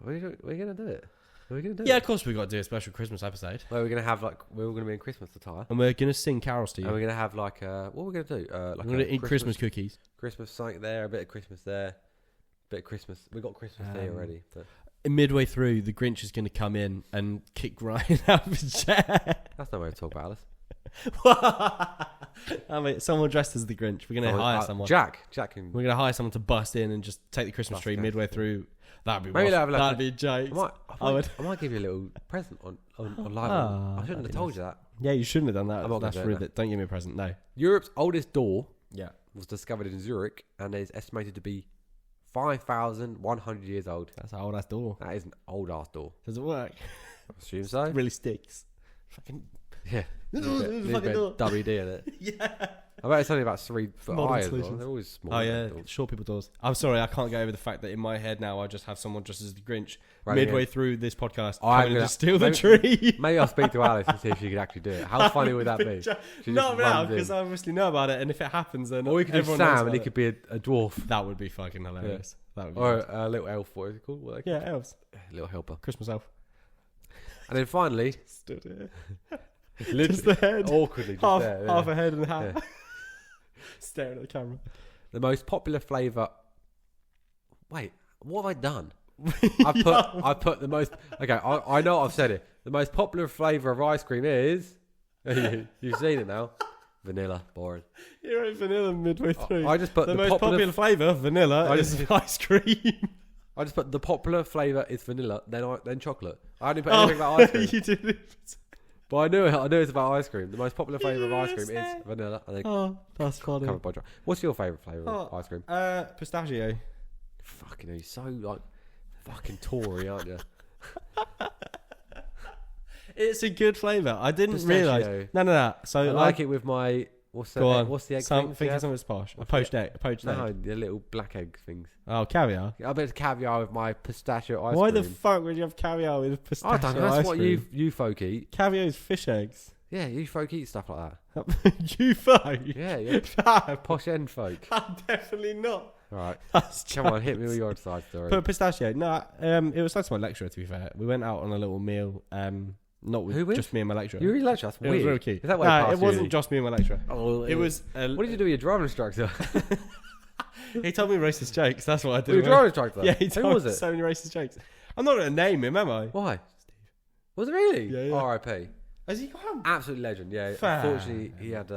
Which we're gonna do it. We're gonna do it. Yeah, of course we've got to do a special Christmas episode. Where we're gonna have like we're all gonna be in Christmas attire. And we're going to sing carols to you. And we're gonna have like what we're gonna do? Like we're going to eat Christmas cookies. Christmas something there, a bit of Christmas there, bit of Christmas. We got Christmas there already. But midway through, the Grinch is going to come in and kick Ryan out of his chair. that's no way to talk about Alice. I mean, someone dressed as the Grinch. We're going to hire someone. Jack can. We're going to hire someone to bust in and just take the Christmas tree midway through. That'd be maybe that'd be jokes. I might give you a little present on live. I shouldn't have told you that. Yeah, you shouldn't have done that. I'm not That's gonna do rude. Don't give me a present. No. Europe's oldest door Yeah. was discovered in Zurich and is estimated to be 5,100 years old. That's an old ass door. That is an old ass door. Does it work? I assume so. It really sticks. Fucking Yeah. Fucking door. WD in it. Yeah. I bet it's only about 3 foot Modern high as well. solutions. They're always small. Oh yeah, doors. short people doors. I'm sorry, I can't get over the fact that in my head now I just have someone dressed as the Grinch Right, midway yeah. through this podcast I'm coming to gonna- steal the maybe- tree. Maybe I'll speak to Alice and see if she can actually do it. How funny would that be? She just Not now, runs in. because I obviously know about it, and if it happens, then Or we could do everyone knows Sam about and he it. could be a dwarf. That would be fucking hilarious. That would be Or good. a little elf. What is it called? What are they Yeah, elves. called? Little helper. Christmas elf. And then finally, Stood here. literally, Just the head. awkwardly just Half, there. yeah. half a head and a hat. Yeah. Staring at the camera. The most popular flavour. Wait, what have I done? I put the most. Okay, I know what I've said it. The most popular flavour of ice cream is. You've seen it now. Vanilla, boring. You wrote vanilla midway through. I just put the most popular flavour, vanilla, is ice cream. I just put the popular flavour is vanilla, then chocolate. I didn't put anything about ice cream. You did. But I knew it's about ice cream. The most popular flavour of ice cream is vanilla. I think. Oh, that's funny. Covered by chocolate. What's your favourite flavour of ice cream? Pistachio. Fucking hell, you're so like fucking Tory, aren't you? It's a good flavour. I didn't Pistachio. realise. No. So I like it with my what's the Go egg, on. what's the egg Think thing? of Yeah. something that's posh. A poached egg. No, egg. the little black egg things. Oh, caviar. I bet it's caviar with my pistachio ice Why cream. the fuck would you have caviar with pistachio I don't know. That's ice what cream? you folk eat. Caviar is fish eggs. Yeah, you folk eat stuff like You fuck. that. Yeah. Fam, Posh end folk. I'm definitely not. All right, That's come on, hit me with your side story. But pistachio. No, it was thanks to my lecturer. To be fair, we went out on a little meal. Not with Who with? just me and my lecturer. You really lecture? That's It weird. was real cute. Is that why Nah, you passed it wasn't uni? just me and my lecturer. Oh, It was. What did you do with your driving instructor? He told me racist jokes. That's what I did. Your driving instructor? Yeah, he Who told was me it? so many racist jokes. I'm not going to name him, am I? Why? Was it really? Yeah. R.I.P. Has he got him? Absolute legend. Yeah. Fair. Unfortunately, he had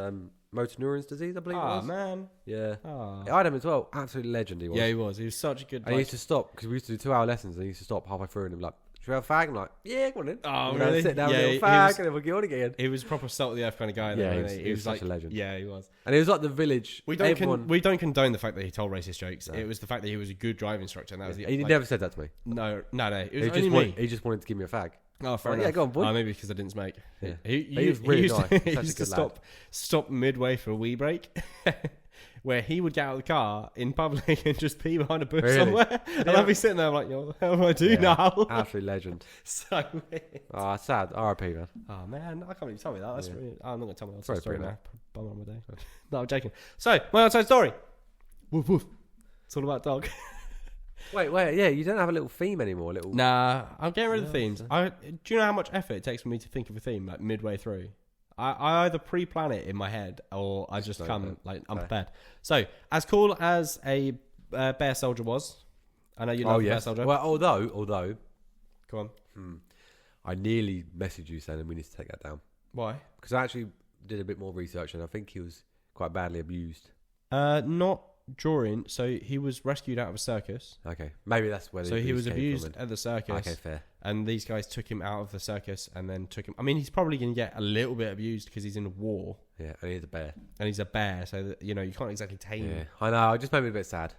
motor neurons disease, I believe it Oh, was. man. Yeah. Oh. I had him as well. Absolute legend he was. Yeah, he was. He was such a good... And he used to stop, because we used to do 2-hour lessons, and he used to stop halfway through and he'd be like, should we have a fag? I'm like, yeah, go on in. Oh, And really? I'd sit down Yeah, with a he little fag, was- and then we'll get on again. He was a proper salt of the earth kind of guy. Yeah, though, he wasn't was such like, a legend. Yeah, he was. And it was like the village. We don't everyone... we don't condone the fact that he told racist jokes. No. It was the fact that he was a good driving instructor, and that was the. He never said that to me. No. It was He only me. he just wanted to give me a fag. Oh, fair Like, enough. yeah, go on, boy. Oh, maybe because I didn't smoke. Yeah. He was really used nice. to, Such he a used to good lad. stop midway for a wee break, where he would get out of the car in public and just pee behind a bush Really? somewhere, and I'd be sitting there like, what the hell do I do now? Absolute legend. So weird. Oh, sad. R.I.P. man. Oh man, I can't believe you told me that. That's Yeah. really, I'm not gonna tell my outside Sorry, story Bruno. now. Bummer on my day. No, I'm joking. So my outside story. Woof woof. It's all about dog. Wait, yeah, you don't have a little theme anymore, little... Nah, I'm getting rid of the No, themes. Do you know how much effort it takes for me to think of a theme like midway through? I either pre-plan it in my head or I just don't come know. like unprepared. So, as cool as a bear soldier was, I know you love bear soldier. Well, although, Come on. I nearly messaged you saying we need to take that down. Why? Because I actually did a bit more research and I think he was quite badly abused. Not during. So he was rescued out of a circus. Okay, maybe that's where the So he abuse was came abused from at the circus. Okay, fair. And these guys took him out of the circus and then took him. I mean, he's probably going to get a little bit abused because he's in a war Yeah, and he's a bear. and he's a bear. So that, you can't exactly tame Yeah, him. I know. It just made me a bit sad.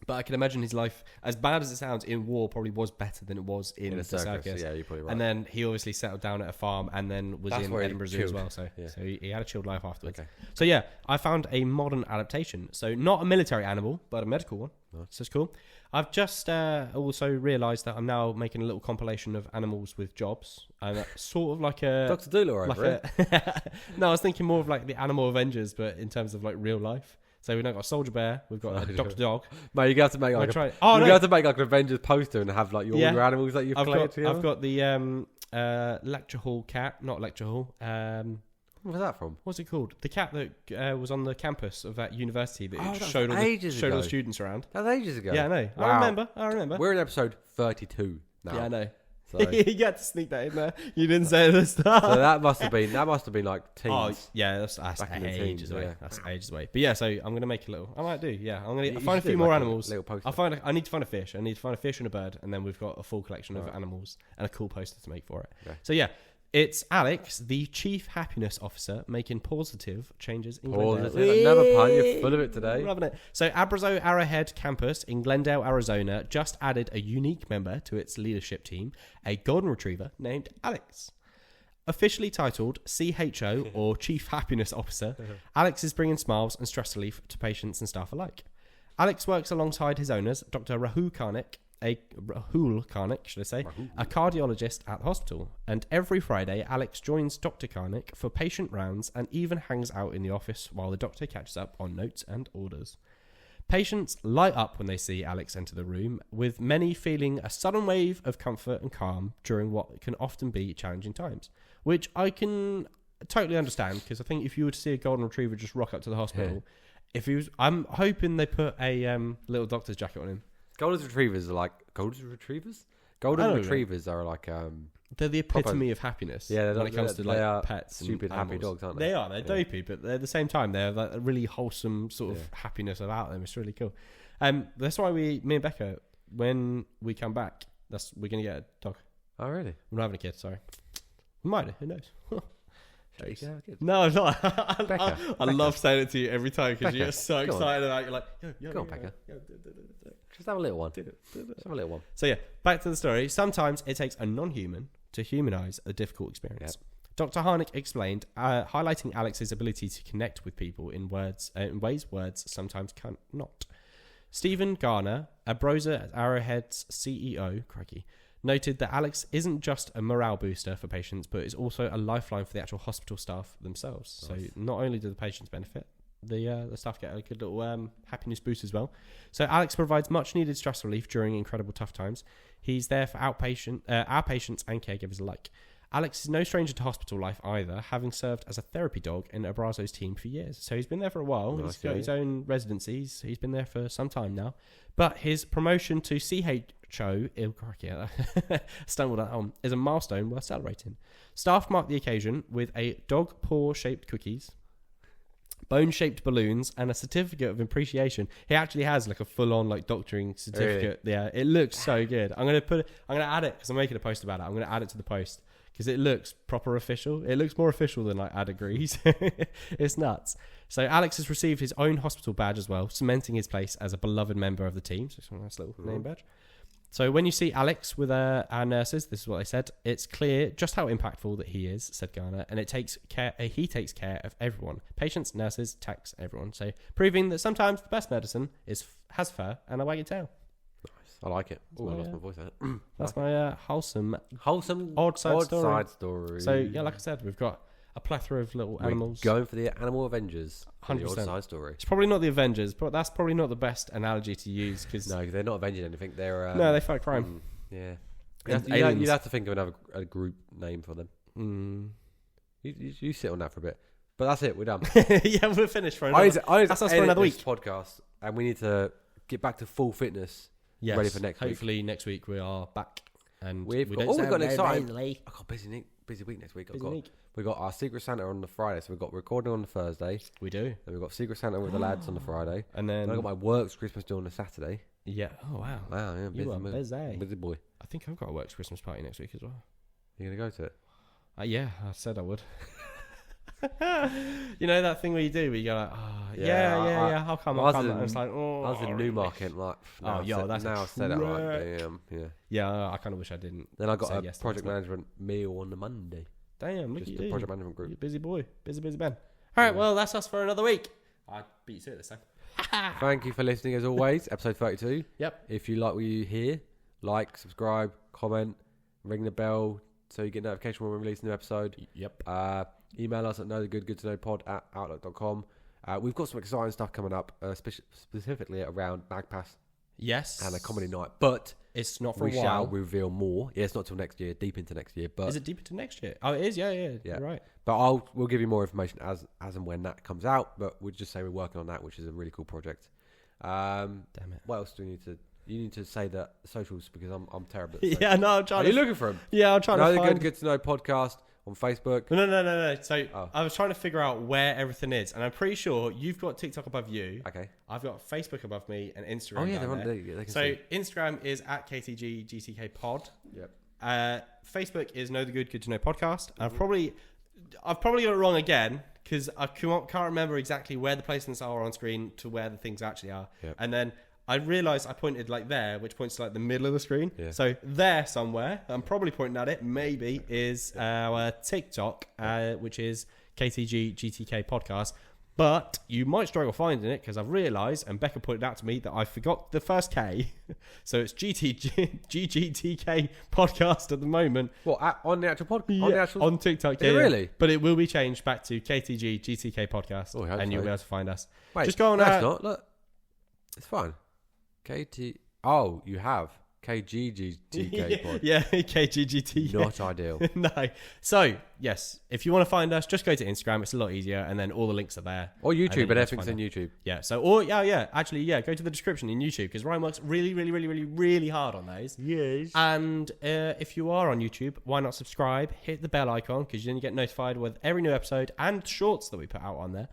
But I can imagine his life, as bad as it sounds, in war probably was better than it was in In the a circus. circus. Yeah, you're probably right. And then he obviously settled down at a farm and then was That's in where he Edinburgh Zoo as chilled. well. So, Yeah. so he had a chilled life afterwards. Okay. So yeah, I found a modern adaptation. So not a military animal, but a medical one. Nice. So it's cool. I've just also realised that I'm now making a little compilation of animals with jobs. And sort of like a... Dr. Doolittle over it. No, I was thinking more of like the Animal Avengers, but in terms of like real life. So we've now got a soldier bear, we've got a Dr. Dog. Mate, you're going to have to make I like tried. you're going to make like an Avengers poster and have like all Yeah. your animals that you've collected together. I've got the lecture hall cat, not lecture hall. Where's that from? What's it called? The cat that was on the campus of that university that Oh, that showed was ages all ago. the students around. That was ages ago. Yeah, I know. Wow. I remember. We're in episode 32 now. Yeah, I know. So, You had to sneak that in there. You didn't say it at the start. so that must have been like teens. Oh yeah, that's Back in the ages teens, away. yeah. That's ages away. But yeah, so I'm gonna make a little. I might do. Yeah, I'm gonna You find a should few do more like a animals. little poster. I need to find a fish. I need to find a fish and a bird, and then we've got a full collection of Right. animals and a cool poster to make for it. Okay. So yeah, it's Alex, the Chief Happiness Officer, making positive changes in Glendale. Another pun. You're full of it today. Loving it. So Abrazo Arrowhead campus in Glendale, Arizona, just added a unique member to its leadership team, a golden retriever named Alex. Officially titled CHO or Chief Happiness Officer, Alex is bringing smiles and stress relief to patients and staff alike. Alex works alongside his owners, Dr. Rahul Karnik, a cardiologist at the hospital. And every Friday, Alex joins Dr. Karnik for patient rounds and even hangs out in the office while the doctor catches up on notes and orders. Patients light up when they see Alex enter the room, with many feeling a sudden wave of comfort and calm during what can often be challenging times, which I can totally understand, because I think if you were to see a golden retriever just rock up to the hospital, I'm hoping they put a little doctor's jacket on him. Golden retrievers are like golden retrievers. I Golden don't know. retrievers are like They're the epitome of happiness. Yeah, when it comes to they like are pets, and stupid happy animals. dogs, aren't they? They are. They're dopey, but at the same time, they're like a really wholesome sort of Yeah. happiness about them. It's really cool. That's why me and Becca, when we come back, we're gonna get a dog. Oh really? We're not having a kid. Sorry, we might. Who knows? Jeez. Yeah, good. No, I'm not. I Becca. love saying it to you every time because Becca, you get so go on. excited about it. You're like, Go on, Becca. Just have a little one. Just have a little one. So yeah, back to the story. Sometimes it takes a non-human to humanize a difficult experience. Dr. Harnick explained, highlighting Alex's ability to connect with people in ways words sometimes cannot. Stephen Garner, a browser at Arrowhead's CEO, noted that Alex isn't just a morale booster for patients, but is also a lifeline for the actual hospital staff themselves. Nice. So not only do the patients benefit, the staff get a good little happiness boost as well. So Alex provides much needed stress relief during incredible tough times. He's there for our patients and caregivers alike. Alex is no stranger to hospital life either, having served as a therapy dog in Abrazo's team for years. So he's been there for a while. Nice, He's got his own residencies. He's been there for some time now. But his promotion to CHO, stumbled at home, is a milestone worth celebrating. Staff marked the occasion with a dog paw-shaped cookies, bone-shaped balloons, and a certificate of appreciation. He actually has like a full-on like doctoring certificate. Really? Yeah, it looks so good. I'm gonna add it because I'm making a post about it. I'm gonna add it to the post because it looks proper official. It looks more official than like Ad agrees. It's nuts. So Alex has received his own hospital badge as well, cementing his place as a beloved member of the team. So it's a nice little name badge. So when you see Alex with our nurses, this is what they said. It's clear just how impactful that he is, said Garner, and he takes care of everyone. Patients, nurses, techs, everyone. So proving that sometimes the best medicine has fur and a waggy tail. Nice. I like it. Oh, I lost my voice there. That's my wholesome odd side story. So yeah, like I said, we've got a plethora of little animals. Going for the Animal Avengers. 100%. The odd side story. It's probably not the Avengers, but that's probably not the best analogy to use because No, they're not avenging anything. They're no, they fight crime. Yeah. Aliens. You'd have to think of a group name for them. You sit on that for a bit. But that's it. We're done. Yeah, we're finished for another. That's us for another week. Podcast, and we need to get back to full fitness. Yes, ready for next week. Hopefully next week we are back. And we've got an exciting. I got busy week next week. We've got our Secret Santa on the Friday, so we've got recording on the Thursday. We do. Then we've got Secret Santa with the lads on the Friday, and then I got my works Christmas do on the Saturday. Yeah. Oh wow. Wow. Yeah. You are busy boy. I think I've got a works Christmas party next week as well. You gonna go to it? Yeah, I said I would. You know that thing where you do, where you go like, yeah, I'll come. And it's like, I was in Newmarket, like, that's now I said it right. Damn, yeah. I kind of wish I didn't. Then I got a project management meal on the Monday. Damn, look just at the you. project management group. You're a busy boy, busy Ben. All right, well that's us for another week. I beat you to it this time. Thank you for listening as always. Episode 32. Yep. If you like what you hear, like, subscribe, comment, ring the bell so you get notification when we release a new episode. Yep. Email us at knowthegoodgoodtoknowpod@outlook.com. We've got some exciting stuff coming up, specifically around MagPass. Yes. And a comedy night, but it's not for a while. We shall reveal more. Yeah, it's not till next year, deep into next year. But is it deep into next year? Oh, it is. Yeah. You're right. But we'll give you more information as and when that comes out. But we'll just say we're working on that, which is a really cool project. Damn it. What else do we need to? You need to say the socials because I'm terrible at yeah, no, I'm trying. Are you looking for them? Yeah, I'm trying to find. Good to know podcast on Facebook. No. So I was trying to figure out where everything is, and I'm pretty sure you've got TikTok above you. Okay. I've got Facebook above me and Instagram. Oh yeah, they're on there. They can so see. Instagram is at KTGGTKpod. Yep. Facebook is Know the Good to Know podcast. I've probably got it wrong again because I can't remember exactly where the placements are on screen to where the things actually are. Yep. And then I realised I pointed like there, which points to like the middle of the screen. Yeah. So there somewhere, I'm probably pointing at it, maybe, is our TikTok, which is KTGGTK podcast. But you might struggle finding it because I've realised, and Becca pointed out to me, that I forgot the first K. So it's GGTK podcast at the moment. What, on the actual podcast? Yeah, on TikTok. Yeah, really? But it will be changed back to KTGGTK podcast. Oh, and you'll be able to find us. Wait, just go on. That's not. Look. It's fine. Oh, you have KGGTKpod. Yeah, KGGT. Not ideal. No. So, yes, if you want to find us, just go to Instagram. It's a lot easier, and then all the links are there. Or YouTube, but everything's on YouTube. Yeah. So, actually, go to the description in YouTube because Ryan works really, really, really, really, really hard on those. Yes. And if you are on YouTube, why not subscribe? Hit the bell icon because then you get notified with every new episode and shorts that we put out on there.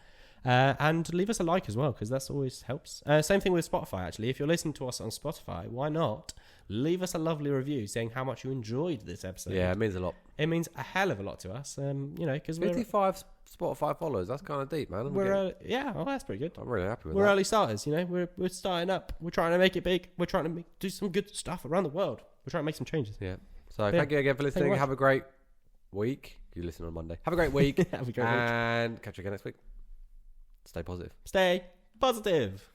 And leave us a like as well because that always helps. Same thing with Spotify, actually. If you're listening to us on Spotify, why not leave us a lovely review saying how much you enjoyed this episode? Yeah, it means a lot. It means a hell of a lot to us. Because 55 Spotify followers. That's kind of deep, man. That's pretty good. I'm really happy with that. We're early starters, we're starting up. We're trying to make it big. We're trying to do some good stuff around the world. We're trying to make some changes. Yeah. So thank you again for listening. Have a great week. You listen on Monday. Have a great week. Have a great week. And catch you again next week. Stay positive. Stay positive.